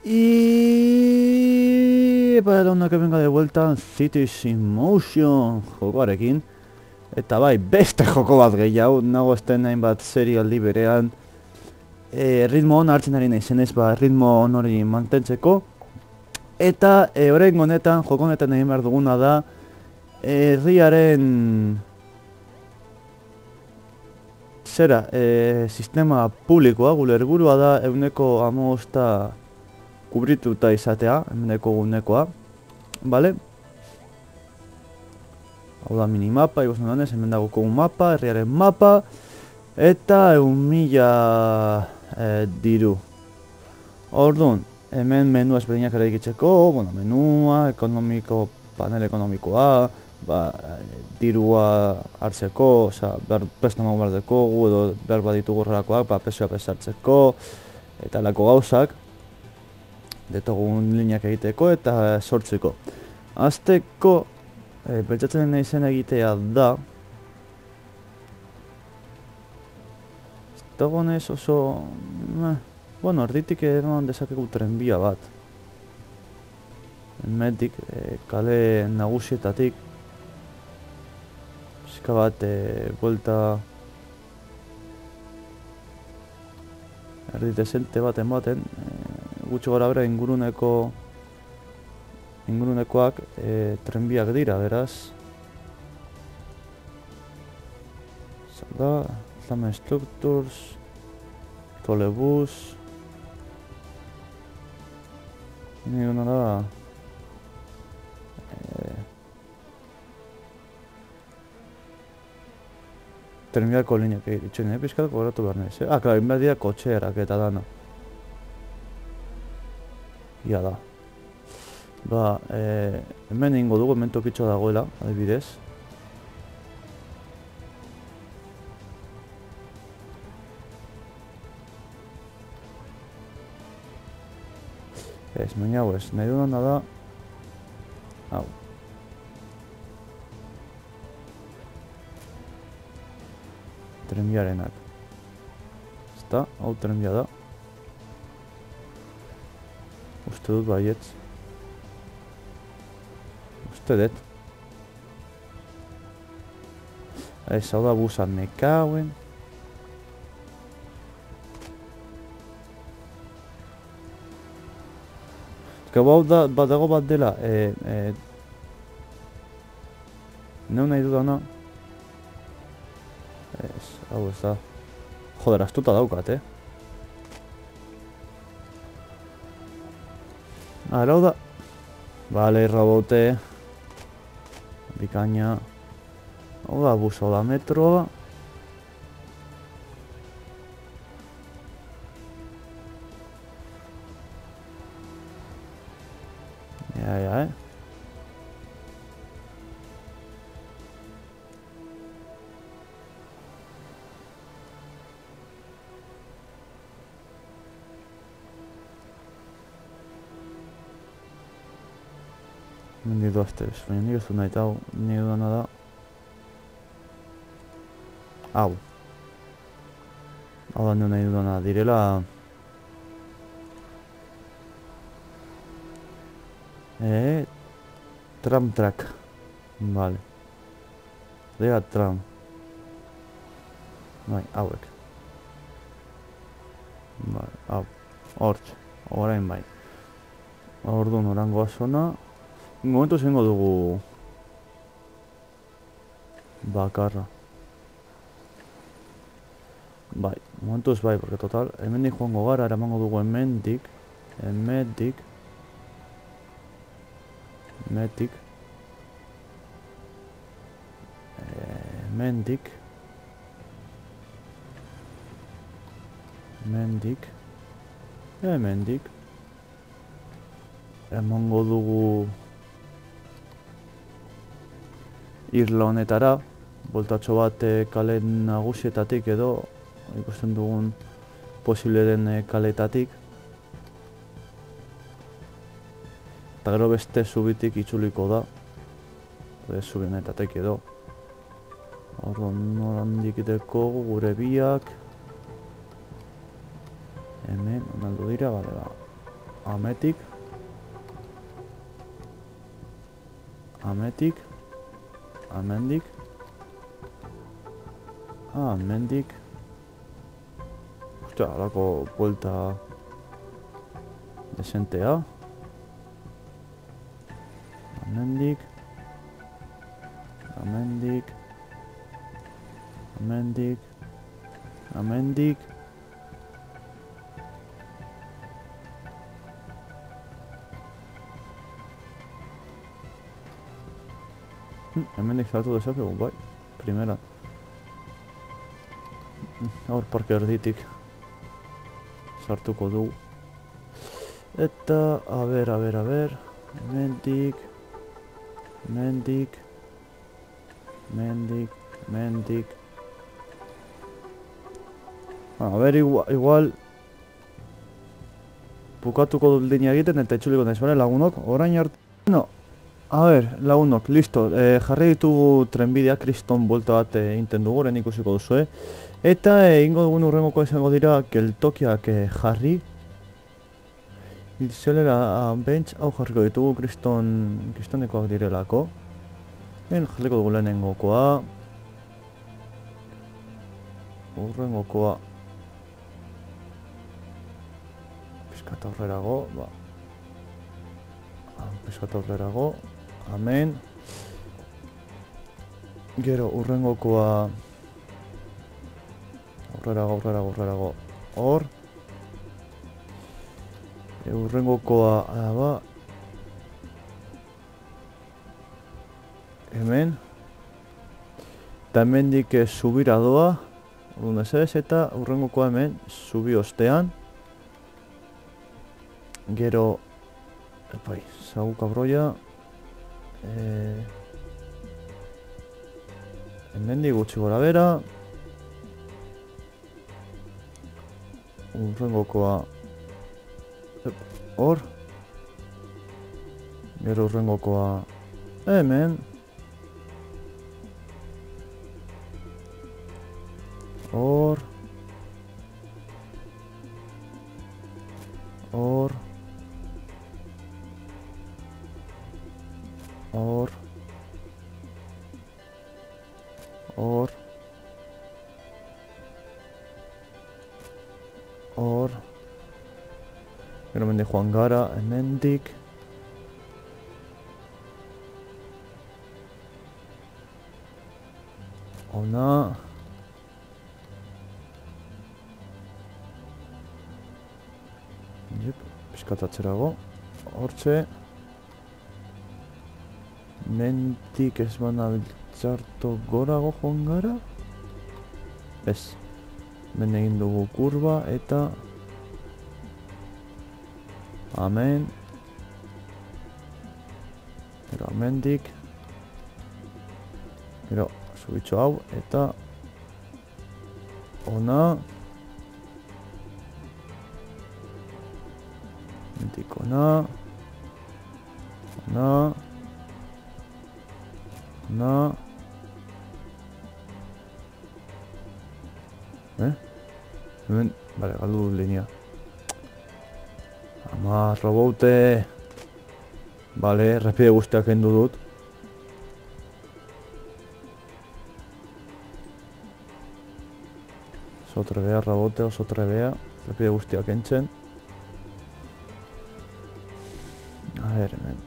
Y para una que venga de vuelta Cities in Motion jokoarekin. Eta bai, beste joko bat gehiago, nago esten hainbat serialdi berean. Ritmo hon hartzen ari naizenez, ritmo hon hori mantentzeko. Eta orain honetan, joko honetan egin behar duguna da herriaren sistema publikoa, gure helburua da euneko 15 kubrituta izatea, euneko gunekoa, bale? Hau da minimapa, ikusten denez, hemen dago un mapa, herriaren mapa, eta 1.000 diru. Orduan, hemen menu ezberdinak eraikitzeko, bueno, menua, ekonomiko, panel ekonomikoa, dirua hartzeko, prestamak behar dekogu, edo behar baditugu horrelakoak, pesoa pesartzeko, eta lako gauzak, detogun lineak egiteko eta sortzeko. Azteko, pentsatzen nahi zen egitea da, dagoenez oso, bueno, erditik eraman dezakegu trenbia bat. Hemendik, kale nagusietatik, pixka bat, buelta erdi dezente baten, gutxi gora bera ingurunekoak trenbiak dira, beraz. Zalda, Zama Structures, Tolebus. Nire duna da trenbiako lineak egitxen, pixkat gogoratu behar nahiz, klar, inbehar dira kotxeerak eta dana. Ia da. Hemen egingo dugu, hemen tokitxo dagoela, adibidez. Baina hau ez, nahi dudana da... Hau. Trenbiarenak. Ezta, hau trenbia da. Uste dut baietz. Uste dut. Ez, hau da busan nekauen. Hau da, dago bat dela, neu nahi dudana. Hau ez da. Joder, astuta daukat, hau da. Bale, robote. Bikaina. Hau da, bus, hau da metroa. Ja. Mendik doaztez, baina nik ez dut nahi, hau nire dudana da. Hau. Hau da nire nahi dudana, direla... Tram track. Vale. Dira tram. Bai, hauek. Vale, hau. Hortz. Orain bai. Orduan orangoa zona. Momentu zengo dugu... bakarra. Bai, momentuz bai, porque total, hemendik joango gara, eramango dugu hemendik. Hemendik. Mendik. Emango dugu irla honetara, boltatxo bat kale nagusietatik edo ikusten dugun posible den kaletatik. Eta gero beste zubitik itzuliko da. Zubinetatek edo. Orduan norandik dekogu gure biak. Hemen, onaldu dira, bale ba. Ametik. Ametik. Amendik. Amendik. Ostia, halako buelta desentea. Amendik. Amendik. Amendik. Amendik. Hemendik saltu dezakegu, bai, primera. Hor parke erditik sartuko dugu. Eta, a ber, hemendik, hemendik, hemendik, hemendik. A ber, igual bukatuko dut linea egiten eta itzuliko naiz, bale, lagunok, orain arte. No, a ber, lagunok, listo, jarri ditugu trenbidea, kriston bolta bat egiten dugu, orain ikusiko duzu, Eta ingo dugun urrengoko izango dira geltokiak jarri. Zelera bench hau jarriko ditugu kristonekoak direlako. Jarriko dugu lehenengokoa. Urrengokoa. Piskat aurrerago, ba. Piskat aurrerago. Amen. Gero urrengokoa. Aurrerago. Hor. Urrengokoa, ba. Hemen. Eta hemendik subira doa. Eta urrengokoa hemen subi ostean. Gero. Epai, zagu kabroia. Hemendik gutxi gora bera. Urrengokoa hor. Gero urrengokoa hemen. Hor. Hor. Hor. Hor. Hor. Gero hemendik joan gara, hemendik. Ona. Piskat atzerago. Hortxe. Mendik ez bana biltzarto gorago joan gara. Ez. Ben egin dugu kurba eta amen. Gero amendik. Gero subitxo hau eta ona. Amendik ona. Ona. Ona. Hemen, bale, galdu dut linea. Ama, roboute. Bale, repide guztiak kendu dut. Oso trebea, roboute, oso trebea. Repide guztiak kentzen. A ver, hemen.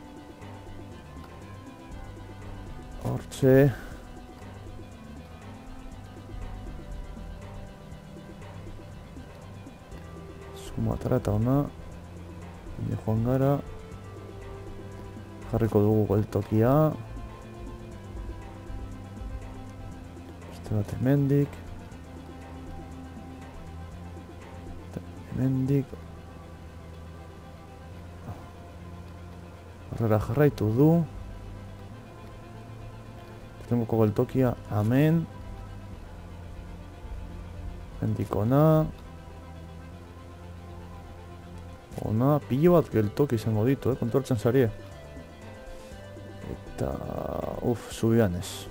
Hortxe. Matara eta ona. Joan gara. Jarriko dugu geltokia. Beste bat hemendik. Hemendik. Horrela jarraitu du. Tengoko geltokia. Amen. Hemendik ona. Ona, pilo bat geltoki izango ditu, kontroltzen zarie. Eta, zubian ez.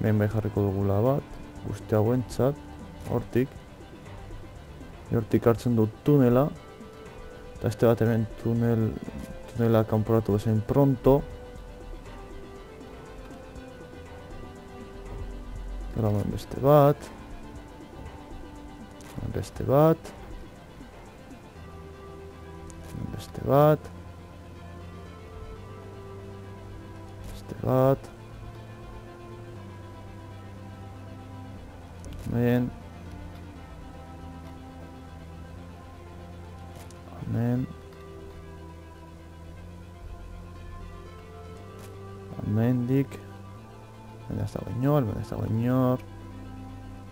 Behin bai jarriko dugula bat, guzti hauentzat, hortik. Hortik hartzen dut tunela. Eta este bat hemen tunela kanporatu bezain pronto. Gara beste bat. Beste bat. Beste bat. Beste bat. Hemen. Hemen. Hemendik. Hemen ez dago inor.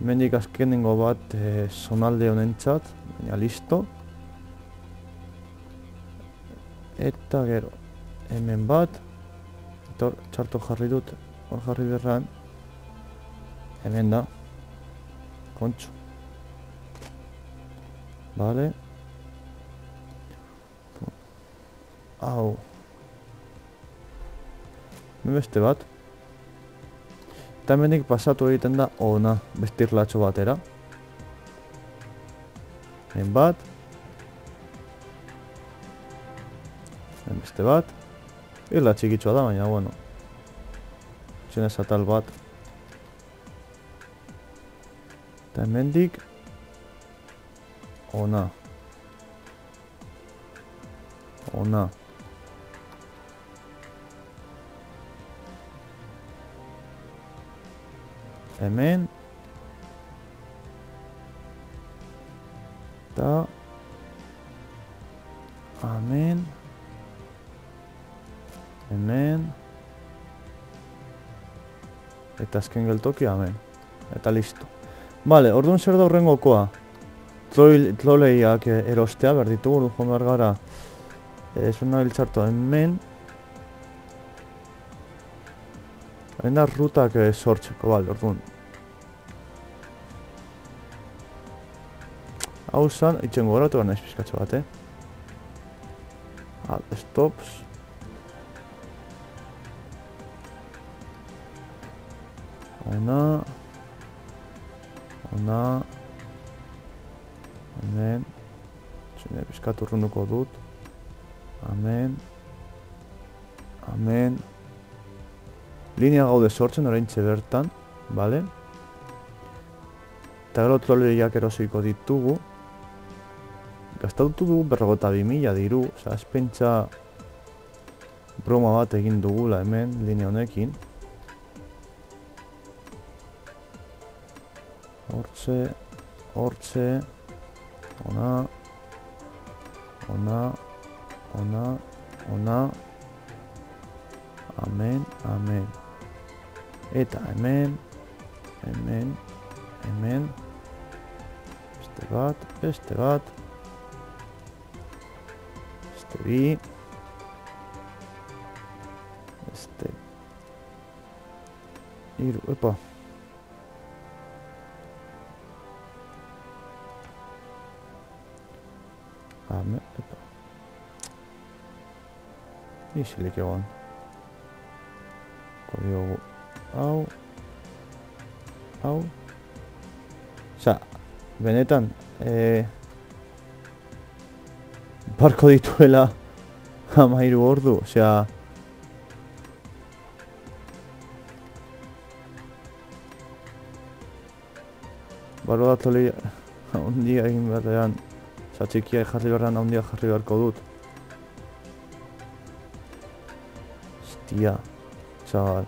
Hemendik azkenengo bat zonalde honentzat, baina listo. Eta gero, hemen bat. Eta hor, txarto jarri dut, hor jarri berran. Hemen da. Kontxo. Vale. Hau. Hemen beste bat. Eta hemenik pasatu egiten da ona, beste irlatxo batera. Hemen bat. Hemen beste bat. Irla txikitsua da, baina, bueno. Zenez atal bat. Eta hemendik ona. Ona. Hemen. Eta. Hemen. Hemen. Eta azken geltoki hemen. Eta listo. Vale, orduan zer da horrengokoa. Troleiak erostea, behar ditugu, joan behar gara. Zuna biltzartu hemen. Hemen da rutak sortzeko, bale, orduan. Hau zan, itxengo goratu gara nahiz pizkatxo bat, stops. Ona. Ona. Hemen. Zune pizkatu urrunduko dut. Hemen. Hemen. Linea gaude sortzen oraintxe bertan, bale? Eta gero troleiak erosiko ditugu. Gastautu dugu 52.000 diru, oza, ez pentsa broma bat egin dugula hemen, linea honekin. Hortze, hortze, ona, ona, ona, ona, amen, amen. Eta hemen, hemen, hemen, beste bat, beste bat, beste bi, beste hiru, epa. Hemen, epa. Isilik egon. Kodiogu, hau, hau. Osa, benetan, barko dituela 13 ordu, osea... Barro da toli ondia egin beharrean, osa txikia jarri beharrean ondia jarri beharko dut. Hostia, txabal.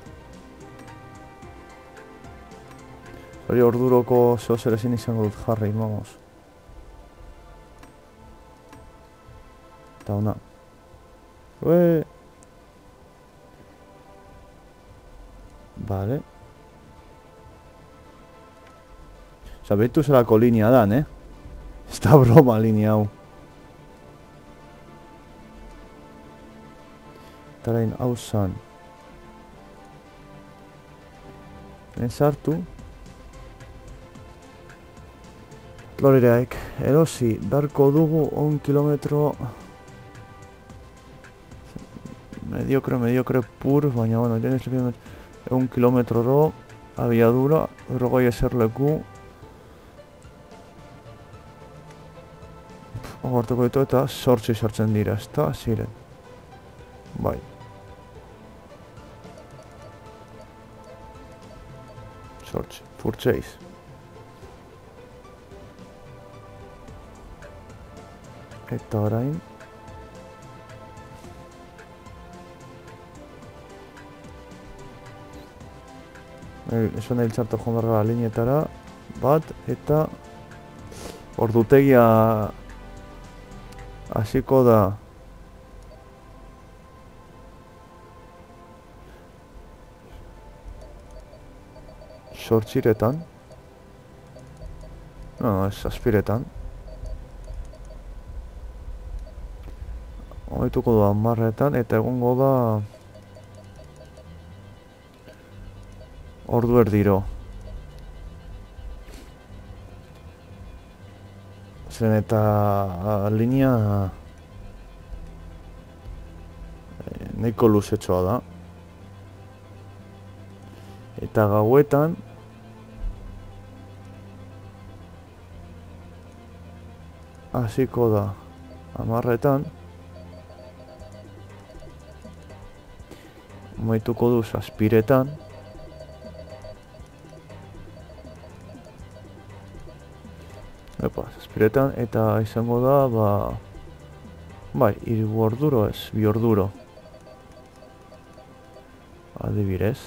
Hori orduroko zozer ezin izango dut jarri, vamos. Eta ona. Ue! Vale. Osa, behitu zelako linea dan, Ez da broma linea hau. Eta orain hau zan. Ben sartu. Lorereak erosi darko dugu 1 kilometro mediocre pur, baina bueno, tienes 1 kilometro ro abiadura, rogoi eserleku Agortuko ditu eta 8 sortzen dira, ezta, ziren. Bai. Sortzi, purchase. Eta orain esan da hiltzartu joan behar gara lineetara bat eta ordutegia hasiko da sortziretan ez zazpiretan horituko da 10etan eta egongo da ordu erdiro. Zen eta linea nahiko luzetxoa da. Eta gauetan hasiko da 10etan amaituko du 7etan zazpiretan eta izango da bai, 3 orduro ez, 2 orduro adibidez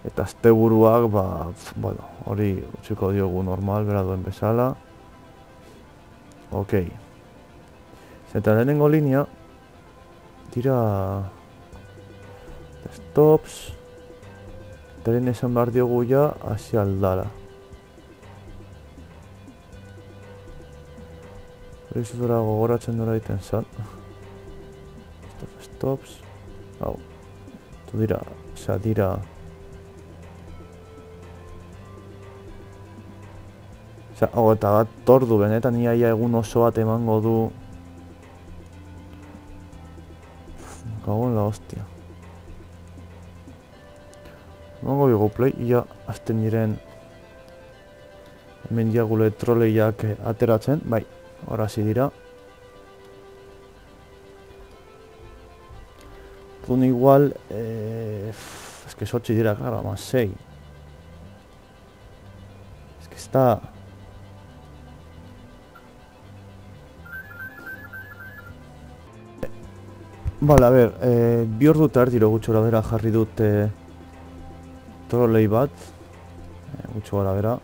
eta asteburuak bueno, hori utziko diogu normal, bera duen bezala ok eta lehenengo linea dira stops eta lehen esan behar diogu ja hasi aldala Erizudora gogoratzen dora egiten zan stops hau dira, osea dira eta bat ordu benetan iaia egun oso bat emango du gagon la hostia emango bigo play ia azten diren hemen diagule troleiak ateratzen bai ahora sí dira. Pun igual, es que 8 dira, claro, más 6. Es que está... Vale, a ver, 2 ordu eta erdiro gutxo bera jarri dut trolei bat. Gutxo bera.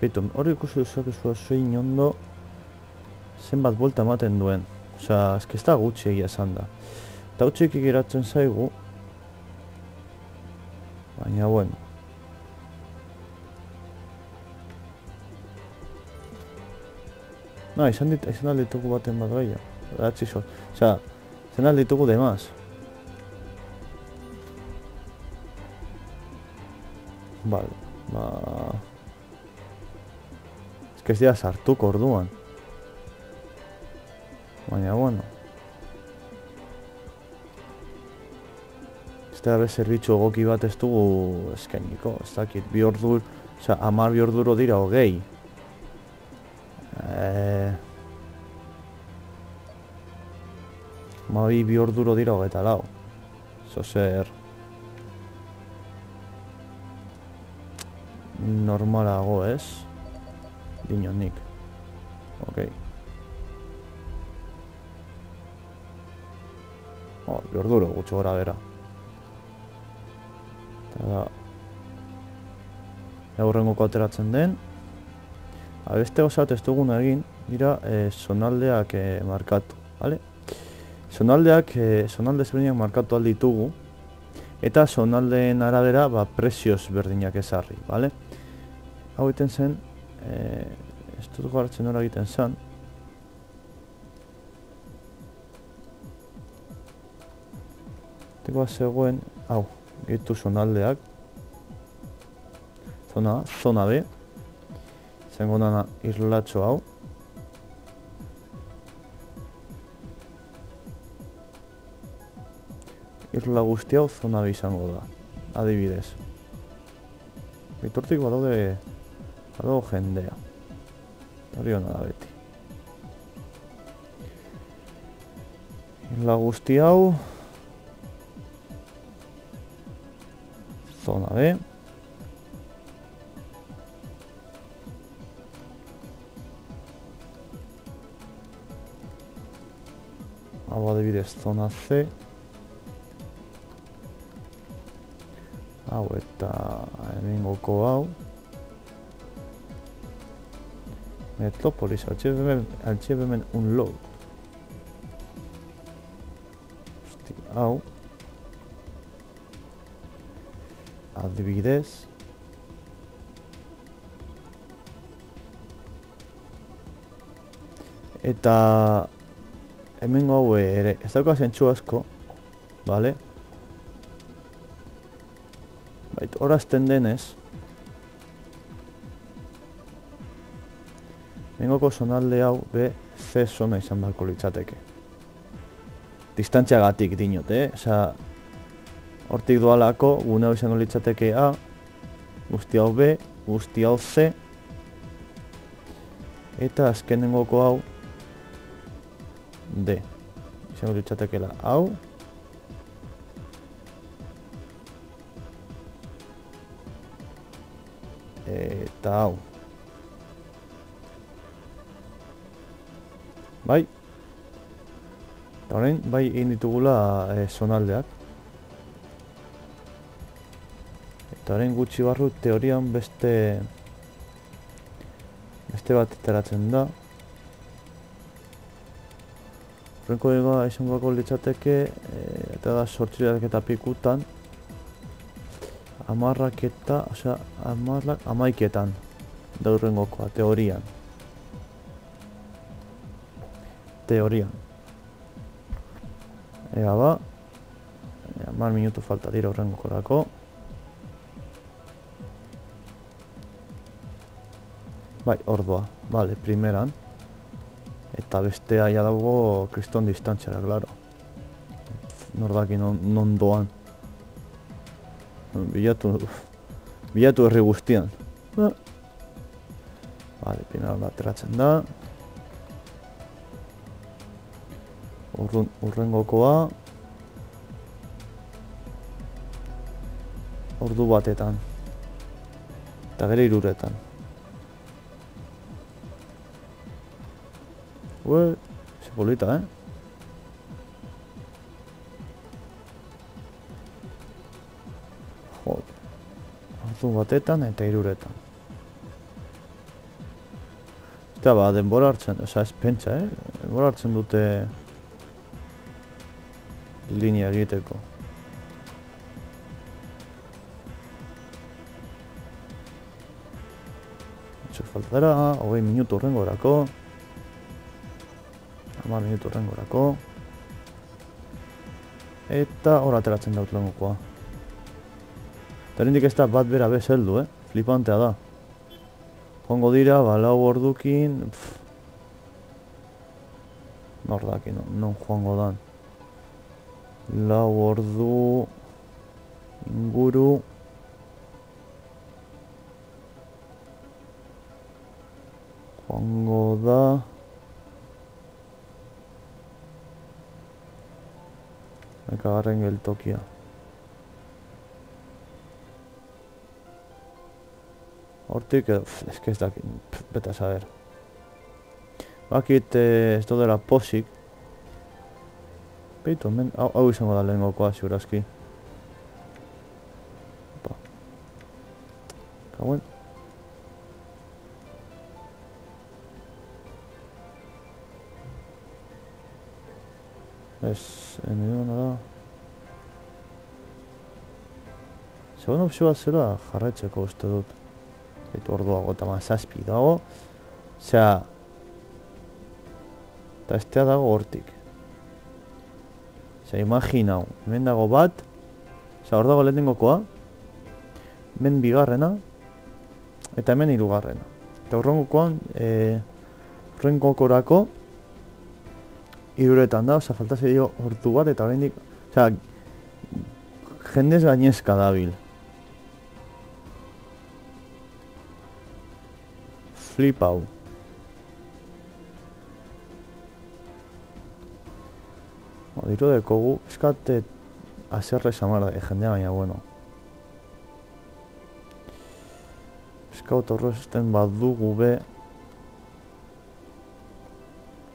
Beitu, hori ikusi duzak ezua zein ondo zenbat buelta ematen duen. Osea, eski ez da gutxi egia esan da. Eta gutxi geratzen zaigu. Baina, bueno. Izan alditugu baten bat gaia. Osea, izan alditugu demaz. Vale, Ez que ez dira sartuko orduan. Baina, bueno. Ez da zerbitzu egoki bat ez dugu eskainiko. Ez dakit, 2 ordu, osea, 10 orduro dira hogei. Mabi 2 orduro dira 24. Eso zer... normalago ez. Dinonik. Ok. 2 orduro, gutxo gora bera. Eta da... Eurrengoko ateratzen den. Beste gozat ez dugun egin, dira zonaldeak markatu, vale? Zonalde ezberdinak markatu alditugu eta zonaldeen arabera prezioz berdinak ezarri, vale? Hau egiten zen, ez dut gartzen hori egiten zen. Tekoa zegoen, hau, gitu zonaldeak. Zona B. Zengo dana irlatxo hau. Irla guzti hau zona B izango da, adibidez. Biturtik badaude jendea. Hori hona da beti. isla guzti hau. Zona B. Hau adibidez zona C. Hau eta hemengoko hau. Metropolis, achievement unload. Hau. Adibidez. Eta hemengo hau ere, ez dauka zentsu asko, vale? Bait, horazten denez, hemengoko zonalde hau B, C zona izan beharko litzateke. Distantziagatik dinot, Osa, hortik doalako, gune hau izango litzateke A, guzti hau B, guzti hau C, eta azkenengoko hau D. Izango litzatekela hau. Eta hau. Bai. Eta orain, bai egin ditugula zonaldeak. Eta orain gutxi barru teorian beste bat ateratzen da. Horrenko egoa izango litzateke, eta da sortzirak eta pikutan. Amarraketa, osea, amaiketan da horrengokoa, teorian. Ega ba, 10 minutu falta dira horrengokorako. Bai, ordoa, vale, primeran. Eta bestea ja dago kriston distantziara, claro. Nordaki non doan. Bilatu herri guztian. Vale, primeran ateratzen da. Urrengokoa. Ordu batetan. Eta gero 3etan. Ue, se polita, Joder. Ordu batetan eta 3etan. Eta ba, denbora hartzen, oza, ez pentsa, denbora hartzen dute linea egiteko. Etxo falta dara, 20 minutu horrengorako. 10 minutu horrengorako. Eta hor ateratzen daut lengokoa. Eta hendik ez da bat bera bezeldu, flipantea da. Jongo dira, ba, 4 ordukin... Nordaki, non joango dan. 4 ordu... inguru... Joango da... Ekagarren geltokia. Hortik, ez dakit, beta saber. Bakit ez dela posik. Beitu, hau izango da lehengokoa, ziurazki. Opa. Kauen. Ez, eniduna da. Segon opzio bat zela jarraitzeko uste dut. Eta orduago eta mazazpi dago. Osea... Eta estea dago hortik. Osea, imaginau. Hemen dago bat. Osea, hor dago lehenengokoa. Hemen bigarrena. Eta hemen 3garrena. Eta horrengokoan... horrengokorako... 3etan da, osea, falta zeio ordu bat eta oraindik... Osea... Jendez gainezka dabil. Flipau. diru dekogu, eskate azerre samar da, jendea baina, bueno. Eskaut horrezten badugu be.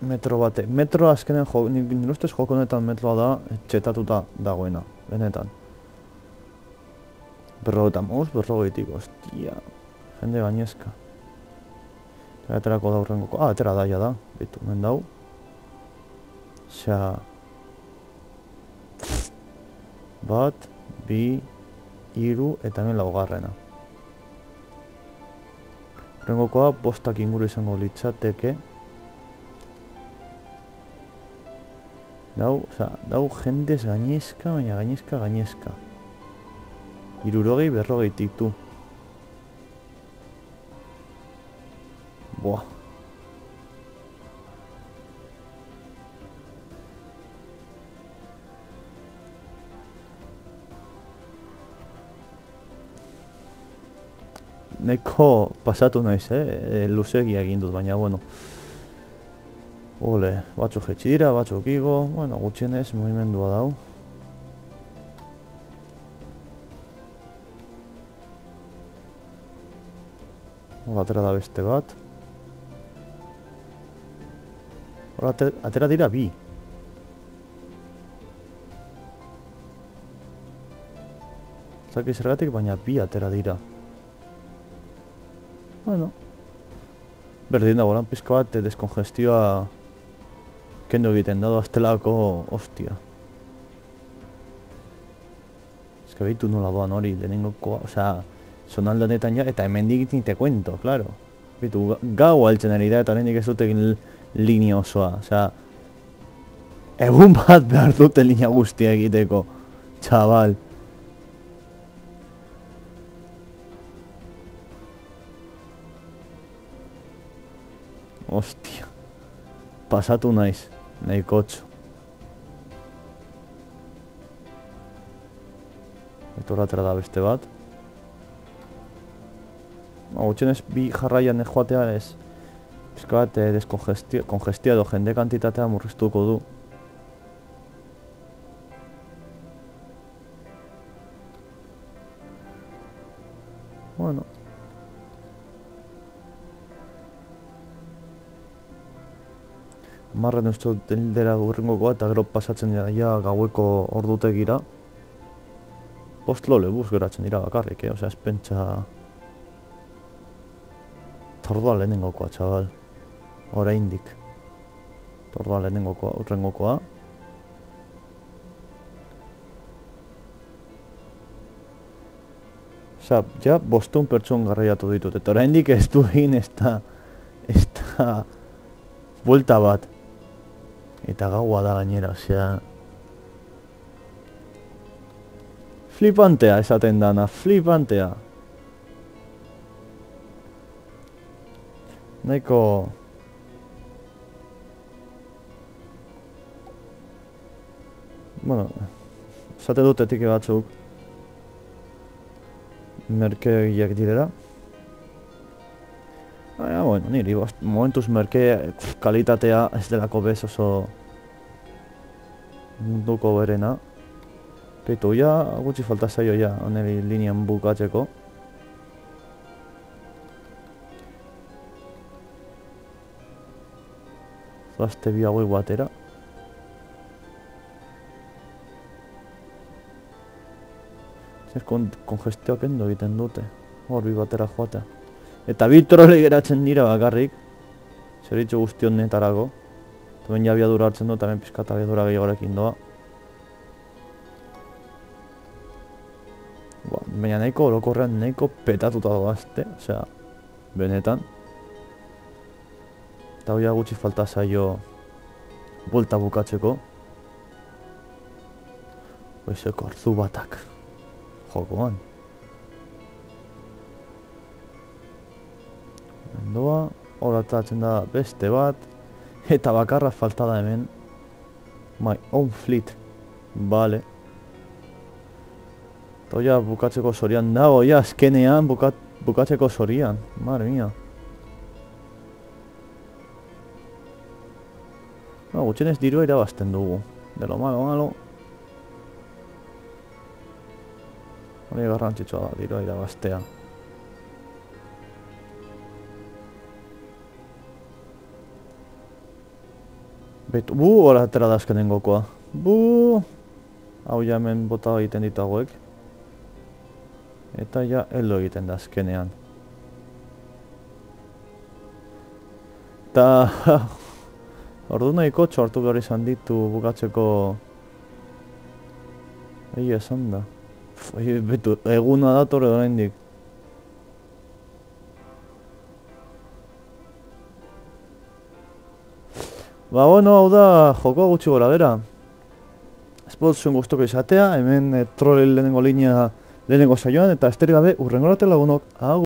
Metro bate. Metro azkenen nire ustez joko honetan metroa da, txetatuta dagoena, benetan. Berrogetan maus, berrogeitik, ostia. Jende gainezka. Aterako da urrengoko. Atera daia da. Bitu, mendau. Osea... Bat, bi, hiru eta hemen laugarrena. Urrengokoa, bostak inguru izango litzateke. Dau jendez gainezka, baina gainezka. Hirurogei berrogeitik du. Boa. Neko pasatu naiz, luzegia egin dut, baina, bueno. Ole, batzuk jetxi dira, batzuk igo, bueno, gutxienez, movimendua dau. Atera da beste bat. Atera dira bi. Zaki zergatik, baina bi atera dira. Bueno. Berdin dago lan pizka bat, deskongestioa kendu egiten dado aztelako ostia. Ez que behitu nola doan hori, lehenengokoa, osea, zonalda honetan ja, eta hemen digitin te cuento, claro. Bitu, gau altzen ari da, eta lehenik ez dutekin linea osoa, osea... Egun bat behar dute linea guztia egiteko, txabal. Ostia. Pasatu naiz, nahikotxo. Eto ratera da beste bat. Gutxenez bi jarraian joatea ez. Pizka bat deskongestia edo jende kantitatea murriztuko du. Bueno. Marren uste dut dela urrengokoa eta gero pasatzen dira ja gaueko ordutegira. Bost lolebus geratzen dira bakarrik, osea ez pentsa... Tordua lehenengokoa, txabal. Oraindik. Tordua lehenengokoa, urrengokoa. Osea, ja bostun pertson garraiatu ditut, eta oraindik ez du egin ez da... Buelta bat. Eta gaua da gainera, osea... Flipantea esaten dana, flipantea. Nahiko... Bueno, esate dut etike batzuk merkegiak direla. Baina, bueno, niri momentuz merke kalitatea ez delako bez oso munduko berena. Keitu, ja, gutxi falta zaio ja, oneri linean bukatzeko. Zoazte bi hauek batera. Ez kongestioak endo egiten dute. Hor bi batera joatea. Eta bi trole geratzen dira bakarrik. Zeritxo guzti honetarako. Eta ben ja abiadura hartzen du, eta ben pizkat abiadura gehiagorekin doa. Baina nahiko orokorrean nahiko petatuta doazte, osea, benetan. Eta hoia gutxi falta zaio buelta bukatzeko. Oizeko arzu batak jokoan. Endoa, hor atatzen da beste bat, eta bakarra falta da hemen. My own fleet, bale. Eta hoia bukatzeko zorian dago, ja azkenean bukatzeko zorian, madre mia. Gutxenez dirua irabazten dugu. De lo malo. Hori garrantzitsua da, diroa irabaztea. Betu, hori atera da azkenengokoa. Hau ja hemen bota egiten ditu hauek. Eta ja heldu egiten da azkenean. Eta ordu nahiko txortu behar izan ditu bukatzeko. Egia esan da. Betu, eguna datore oraindik. Ba, bueno, hau da joko gutxi gora bera. Espot zuen guztoko izatea, hemen trolel lehenengo linea lehenengo saioan, eta esterik gabe urrengorate lagunok.